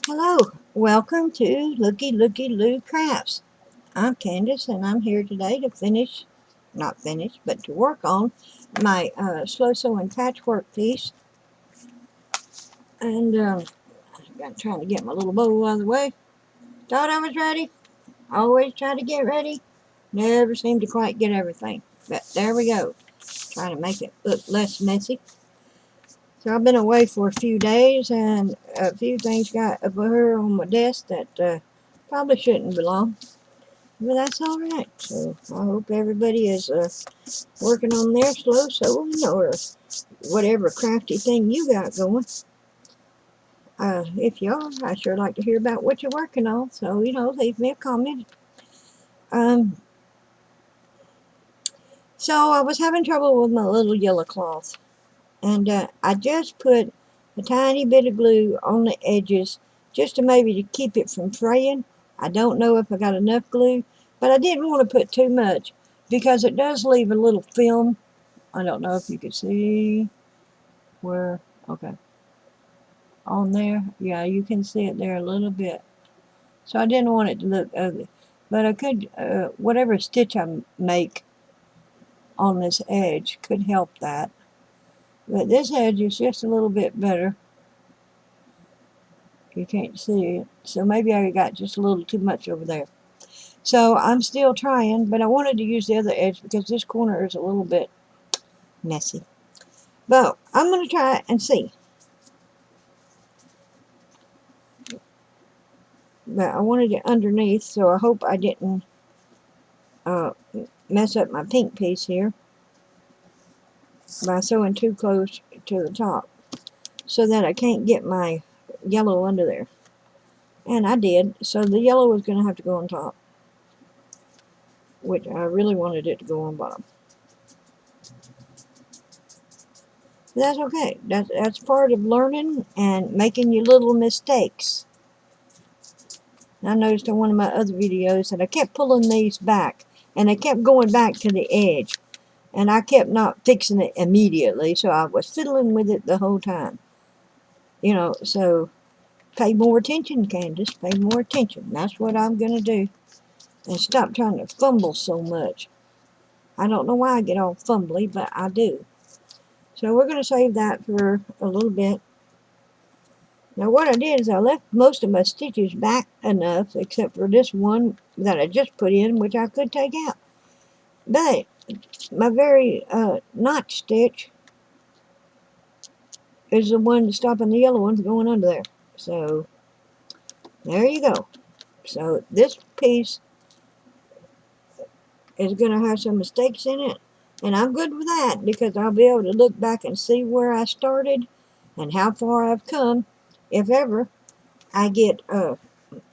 Hello, welcome to Looky Looky Loo Crafts. I'm Candace and I'm here today to not finish, but to work on my slow sewing patchwork piece. And I'm trying to get my little bow out of the way. Thought I was ready. Always try to get ready. Never seem to quite get everything. But there we go. Trying to make it look less messy. So I've been away for a few days and a few things got up here on my desk that probably shouldn't belong. But that's all right. So I hope everybody is working on their slow sewing or whatever crafty thing you got going. If you are, I sure like to hear about what you're working on. So, leave me a comment. Um, so I was having trouble with my little yellow cloth. And I just put a tiny bit of glue on the edges just to maybe to keep it from fraying. I don't know if I got enough glue, but I didn't want to put too much because it does leave a little film. I don't know if you can see where, okay, on there. Yeah, you can see it there a little bit. So I didn't want it to look ugly. But I could, whatever stitch I make on this edge could help that. But this edge is just a little bit better. You can't see it. So maybe I got just a little too much over there. So I'm still trying, but I wanted to use the other edge because this corner is a little bit messy. But I'm going to try and see. But I wanted it underneath, so I hope I didn't mess up my pink piece here by sewing too close to the top so that I can't get my yellow under there. And I did, so the yellow was going to have to go on top, which I really wanted it to go on bottom. But that's okay. That's part of learning and making your little mistakes. I noticed in one of my other videos that I kept pulling these back and they kept going back to the edge. And I kept not fixing it immediately, so I was fiddling with it the whole time. So pay more attention, Candace. Pay more attention. That's what I'm going to do. And stop trying to fumble so much. I don't know why I get all fumbly, but I do. So we're going to save that for a little bit. Now what I did is I left most of my stitches back enough, except for this one that I just put in, which I could take out. But my very notch stitch is the one stopping the yellow ones going under there. So there you go. So this piece is going to have some mistakes in it. And I'm good with that because I'll be able to look back and see where I started and how far I've come if ever I get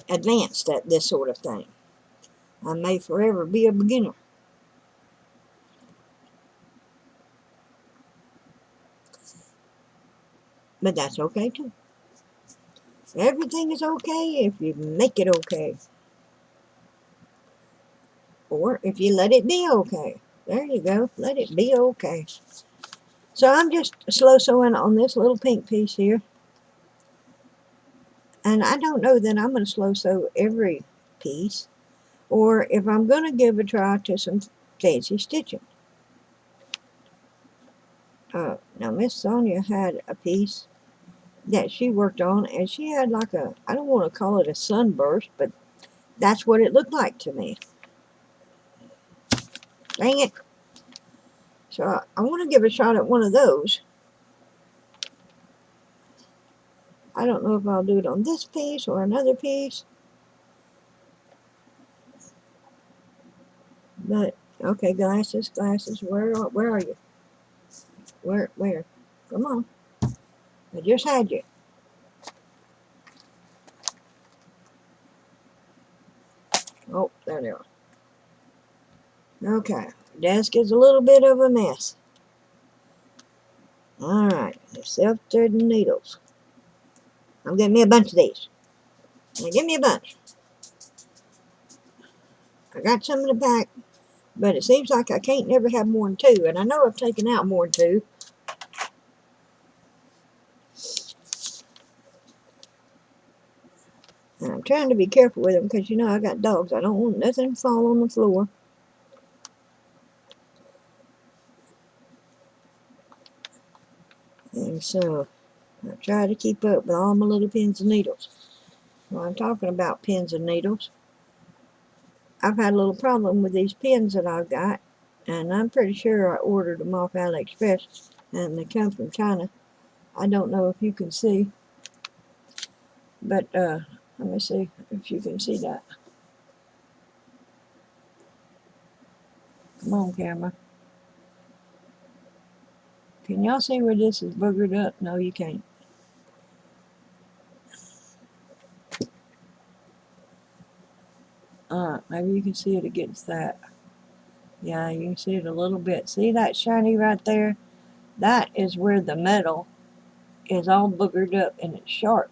advanced at this sort of thing. I may forever be a beginner. But that's okay too. Everything is okay if you make it okay. Or if you let it be okay. There you go. Let it be okay. So I'm just slow sewing on this little pink piece here. And I don't know that I'm going to slow sew every piece. Or if I'm going to give a try to some fancy stitching. Now Miss Sonia had a piece that she worked on. And she had like a, I don't want to call it a sunburst. But that's what it looked like to me. Dang it. So I want to give a shot at one of those. I don't know if I'll do it on this piece or another piece. But, okay, glasses, where are you? Where? Come on. I just had you. Oh, there they are. Okay, desk is a little bit of a mess. Alright, the self-threading needles. I'm getting me a bunch of these. Now give me a bunch. I got some in the back, but it seems like I can't never have more than two, and I know I've taken out more than two. And I'm trying to be careful with them because, you know, I got dogs. I don't want nothing to fall on the floor. And so I try to keep up with all my little pins and needles. Well, I'm talking about pins and needles. I've had a little problem with these pins that I've got, and I'm pretty sure I ordered them off AliExpress, and they come from China. I don't know if you can see, but let me see if you can see that. Come on, camera. Can y'all see where this is boogered up? No, you can't. Maybe you can see it against that. Yeah, you can see it a little bit. See that shiny right there? That is where the metal is all boogered up and it's sharp.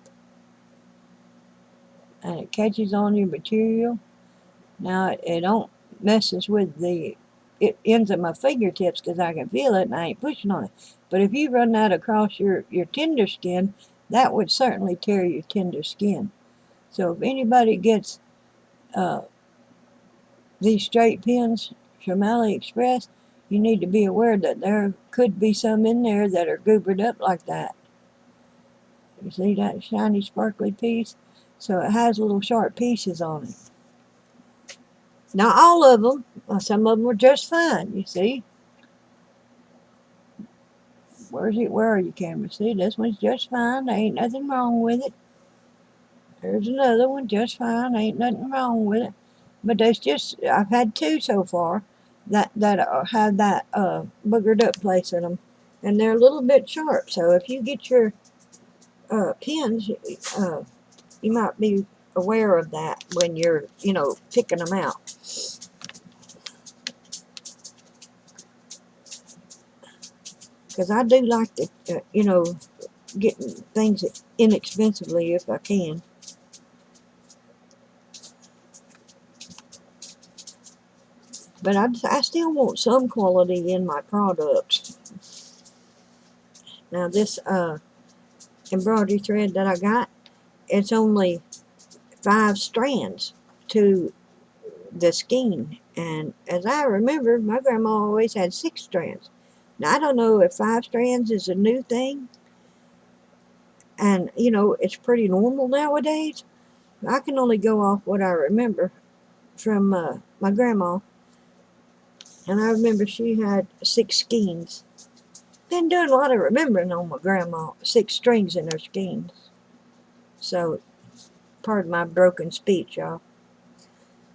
And it catches on your material. Now, it don't messes with the ends of my fingertips because I can feel it and I ain't pushing on it. But if you run that across your tender skin, that would certainly tear your tender skin. So if anybody gets these straight pins from AliExpress, you need to be aware that there could be some in there that are goobered up like that. You see that shiny sparkly piece? So it has little sharp pieces on it. Not all of them. Some of them are just fine, you see. Where are you, camera? See, this one's just fine. There ain't nothing wrong with it. There's another one just fine. Ain't nothing wrong with it. But there's just, I've had two so far that have that boogered up place in them. And they're a little bit sharp. So if you get your pins, you might be aware of that when you're, you know, picking them out. Because I do like to, you know, get things inexpensively if I can. But I still want some quality in my products. Now this embroidery thread that I got, it's only 5 strands to the skein. And as I remember, my grandma always had 6 strands. Now I don't know if 5 strands is a new thing. And, you know, it's pretty normal nowadays. I can only go off what I remember from my grandma. And I remember she had 6 skeins. Been doing a lot of remembering on my grandma. 6 strings in her skeins. So, pardon my broken speech, y'all.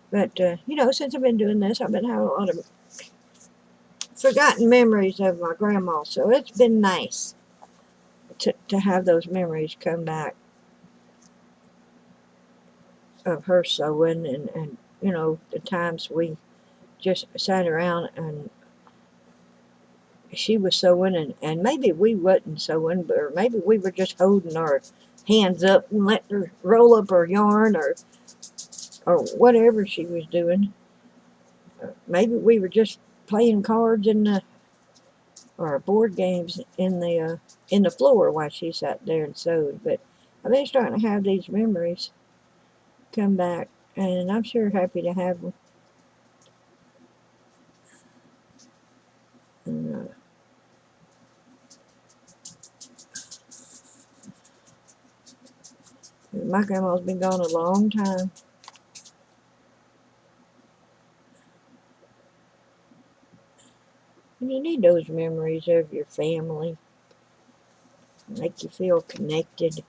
But, you know, since I've been doing this, I've been having a lot of forgotten memories of my grandma. So, it's been nice to have those memories come back of her sewing and, you know, the times we just sat around and she was sewing and maybe we wasn't sewing, or maybe we were just holding our hands up and letting her roll up her yarn or whatever she was doing. Maybe we were just playing cards or board games in the floor while she sat there and sewed. But I've been starting to have these memories come back, and I'm sure happy to have them. And, my grandma's been gone a long time. And you need those memories of your family. Make you feel connected.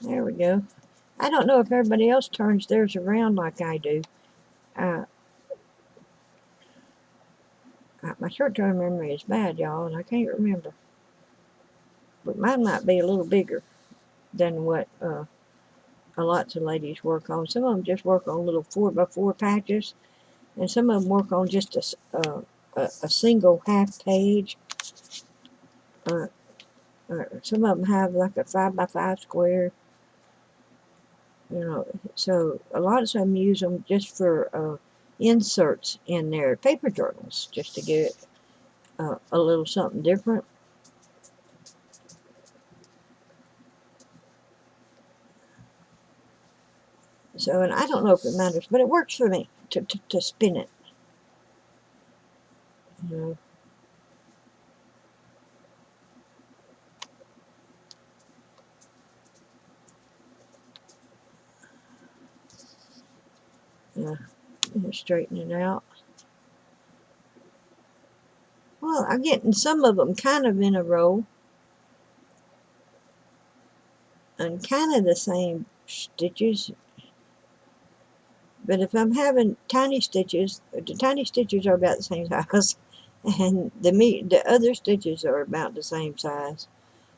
There we go. I don't know if everybody else turns theirs around like I do. Uh, my short-term memory is bad, y'all, and I can't remember. But mine might be a little bigger than what lots of ladies work on. Some of them just work on little 4x4 patches, and some of them work on just a single half page. Some of them have like a 5x5 square. You know, so a lot of them use them just for inserts in their paper journals, just to get a little something different. So, and I don't know if it matters, but it works for me to spin it. You know. Straighten it out. Well, I'm getting some of them kind of in a row and kind of the same stitches. But if I'm having tiny stitches, the tiny stitches are about the same size, and the other stitches are about the same size.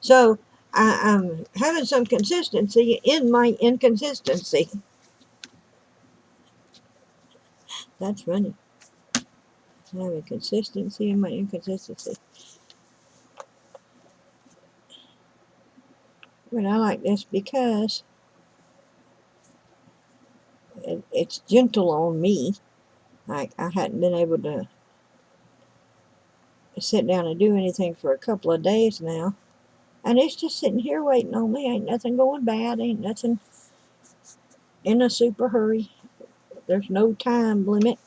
So I'm having some consistency in my inconsistency. That's funny. Having consistency in my inconsistency. But I like this because it's gentle on me. I hadn't been able to sit down and do anything for a couple of days now. And it's just sitting here waiting on me. Ain't nothing going bad. Ain't nothing in a super hurry. There's no time limit.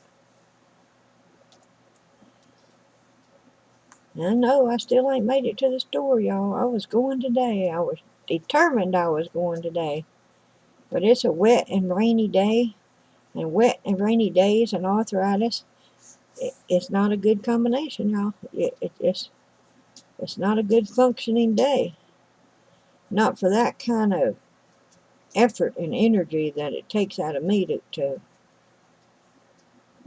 I know I still ain't made it to the store, y'all. I was going today. I was determined I was going today. But it's a wet and rainy day. And wet and rainy days and arthritis, it's not a good combination, y'all. It's not a good functioning day. Not for that kind of effort and energy that it takes out of me to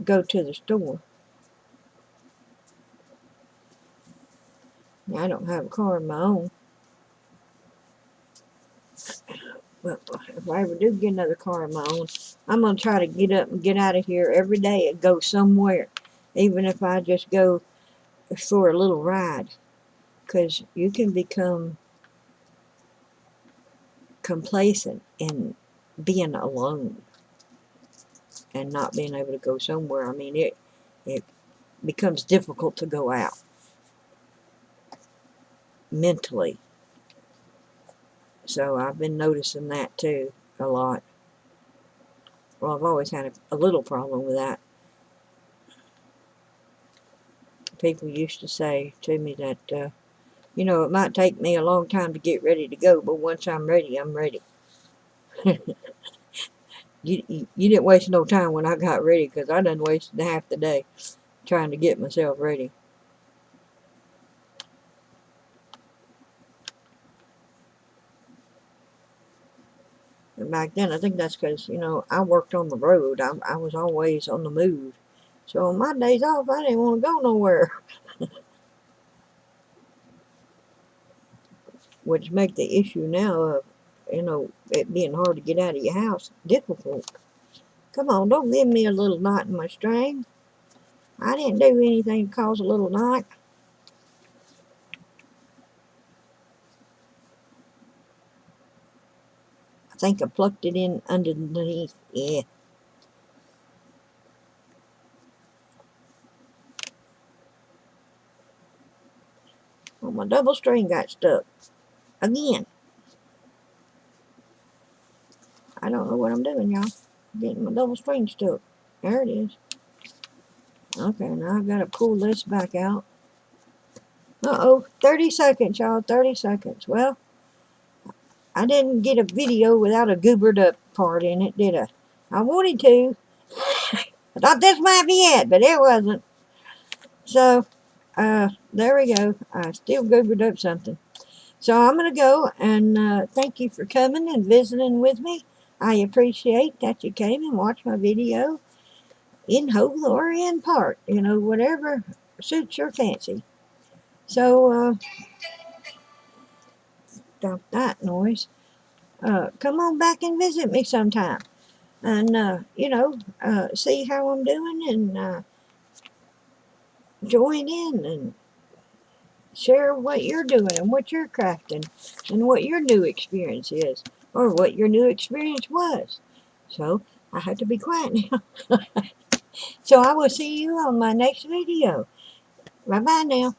go to the store. I don't have a car of my own. Well, if I ever do get another car of my own, I'm going to try to get up and get out of here every day and go somewhere. Even if I just go for a little ride. Because you can become complacent in being alone and not being able to go somewhere. I mean, it becomes difficult to go out mentally. So I've been noticing that too a lot. Well, I've always had a little problem with that. People used to say to me that, it might take me a long time to get ready to go, but once I'm ready, I'm ready. You didn't waste no time when I got ready, because I done wasted half the day trying to get myself ready. And back then, I think that's because, I worked on the road. I was always on the move. So on my days off, I didn't want to go nowhere. Which make the issue now of, it being hard to get out of your house difficult. Come on, don't give me a little knot in my string. I didn't do anything to cause a little knot. I think I plucked it in underneath. Yeah. Well, my double string got stuck. Again. I don't know what I'm doing, y'all. Getting my double string stuck. There it is. Okay, now I've got to pull this back out. Uh-oh, 30 seconds, y'all, 30 seconds. Well, I didn't get a video without a goobered up part in it, did I? I wanted to. I thought this might be it, but it wasn't. So, there we go. I still goobered up something. So I'm going to go and thank you for coming and visiting with me. I appreciate that you came and watched my video in whole or in part, whatever suits your fancy. So, stop that noise. Come on back and visit me sometime. And, see how I'm doing and join in and share what you're doing and what you're crafting and what your new experience is or what your new experience was. So, I have to be quiet now. So, I will see you on my next video. Bye-bye now.